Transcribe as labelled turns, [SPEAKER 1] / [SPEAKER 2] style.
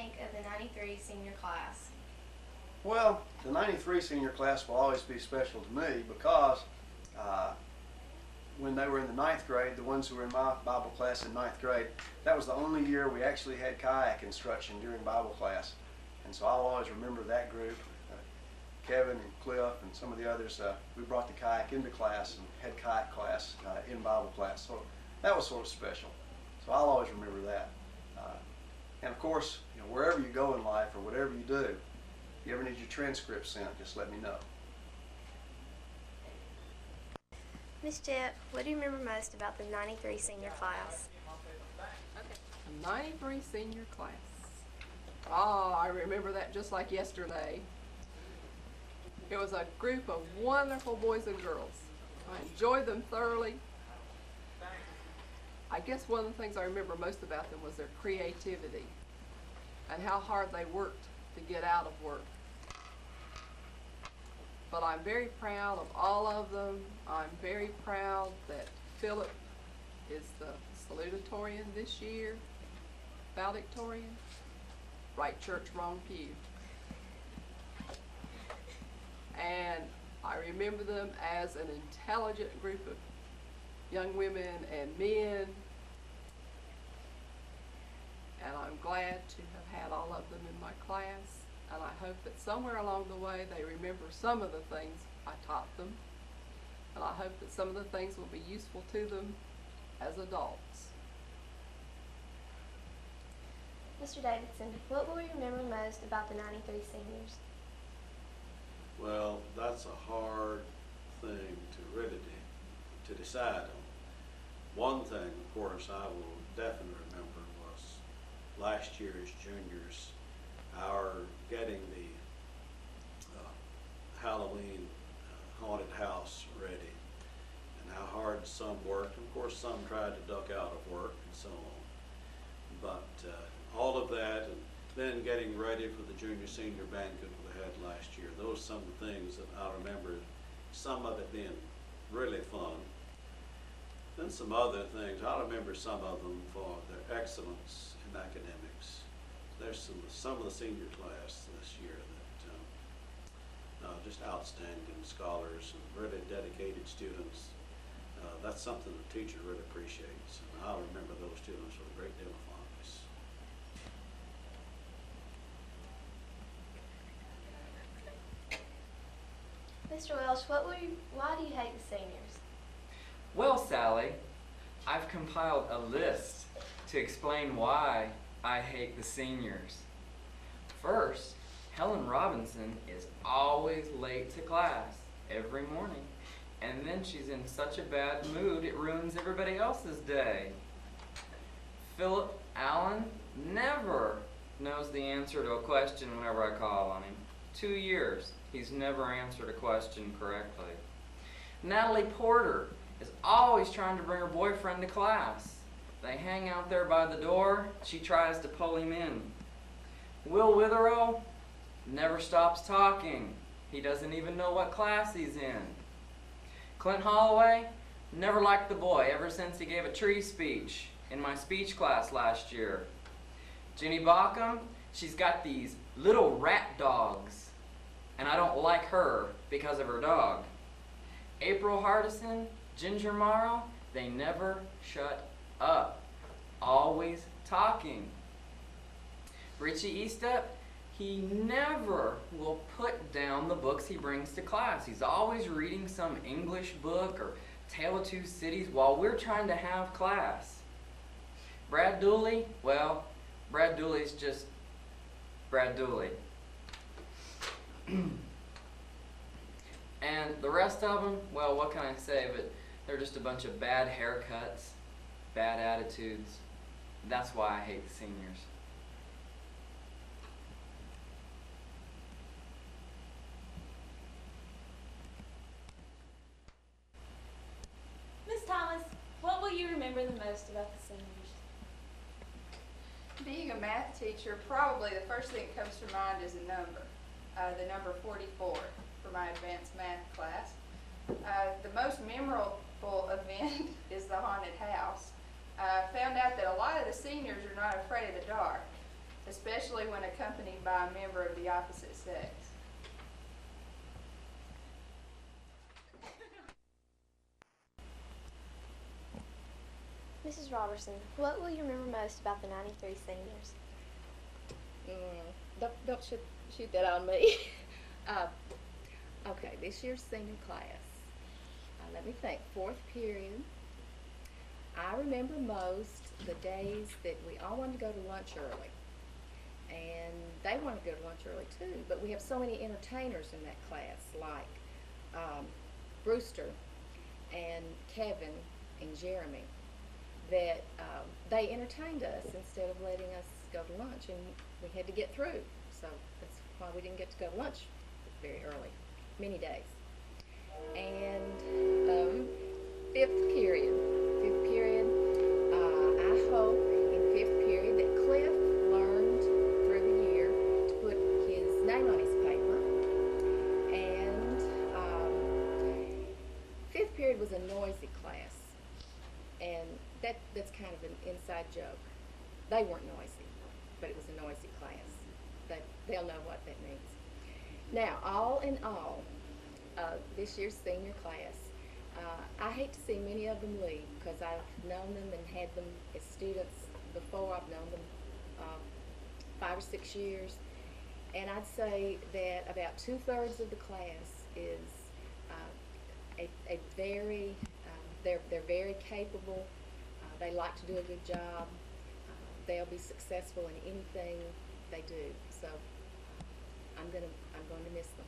[SPEAKER 1] think of the 93 senior class?
[SPEAKER 2] Well, the 93 senior class will always be special to me because when they were in the ninth grade, the ones who were in my Bible class in ninth grade, that was the only year we actually had kayak instruction during Bible class. And so I'll always remember that group. Kevin and Cliff and some of the others, we brought the kayak into class and had kayak class in Bible class. So that was sort of special. So I'll always remember that. And of course, wherever you go in life or whatever you do, if you ever need your transcript sent, just let me know.
[SPEAKER 1] Miss Jett, what do you remember most about the 93 senior class?
[SPEAKER 3] The 93 senior class. Oh, I remember that just like yesterday. It was a group of wonderful boys and girls. I enjoyed them thoroughly. I guess one of the things I remember most about them was their creativity and how hard they worked to get out of work. But I'm very proud of all of them. I'm very proud that Philip is the salutatorian this year, valedictorian. Right church, wrong pew. And I remember them as an intelligent group of young women and men. And I'm glad to have had all of them in my class. And I hope that somewhere along the way they remember some of the things I taught them. And I hope that some of the things will be useful to them as adults.
[SPEAKER 1] Mr. Davidson, what will you remember most about the 93 seniors?
[SPEAKER 4] Well, that's a hard thing to really to decide on. One thing, of course, I will definitely remember was last year's juniors, our getting the Halloween haunted house ready, and how hard some worked. Of course, some tried to duck out of work and so on. But all of that, and then getting ready for the junior-senior banquet we had last year, those are some of the things that I remember, some of it being really fun. Then some other things, I remember some of them for their excellence in academics. There's some of the senior class this year that just outstanding scholars and really dedicated students. That's something the teacher really appreciates, and I remember those students with a great deal of fondness.
[SPEAKER 1] Mr. Welsh, why do you hate the seniors?
[SPEAKER 5] Well, Sally, I've compiled a list to explain why I hate the seniors. First, Helen Robinson is always late to class every morning, and then she's in such a bad mood it ruins everybody else's day. Philip Allen never knows the answer to a question whenever I call on him. 2 years, he's never answered a question correctly. Natalie Porter is always trying to bring her boyfriend to class. They hang out there by the door. She tries to pull him in. Will Witherow never stops talking. He doesn't even know what class he's in. Clint Holloway never liked the boy ever since he gave a tree speech in my speech class last year. Jenny Bauckham, she's got these little rat dogs, and I don't like her because of her dog. April Hardison, Ginger Morrow, they never shut up. Always talking. Richie Eastep, he never will put down the books he brings to class. He's always reading some English book or Tale of Two Cities while we're trying to have class. Brad Dooley, well, Brad Dooley's just Brad Dooley. And the rest of them, well, what can I say, but they're just a bunch of bad haircuts, bad attitudes. That's why I hate the seniors.
[SPEAKER 6] Miss Thomas, what will you remember the most about the seniors?
[SPEAKER 7] Being a math teacher, probably the first thing that comes to mind is a number, the number 44 for my advanced math class. The most memorable event is the haunted house. I found out that a lot of the seniors are not afraid of the dark. especially when accompanied by a member of the opposite sex.
[SPEAKER 1] Mrs. Robertson, what will you remember most about the 93 seniors?
[SPEAKER 8] Don't shoot that on me. Okay, this year's senior class. Let me think. Fourth period. I remember most the days that we all wanted to go to lunch early. And they wanted to go to lunch early too. But we have so many entertainers in that class, like Brewster and Kevin and Jeremy, that they entertained us instead of letting us go to lunch, and we had to get through. So that's why we didn't get to go to lunch very early, many days. And fifth period, I hope in fifth period that Cliff learned through the year to put his name on his paper. And fifth period was a noisy class, and that's kind of an inside joke. They weren't noisy, but it was a noisy class. They'll know what that means. Now, all in all, this year's senior class, I hate to see many of them leave because I've known them and had them as students before. I've known them 5 or 6 years, and I'd say that about 2/3 of the class is a very they're very capable. They like to do a good job. They'll be successful in anything they do. So I'm going to miss them.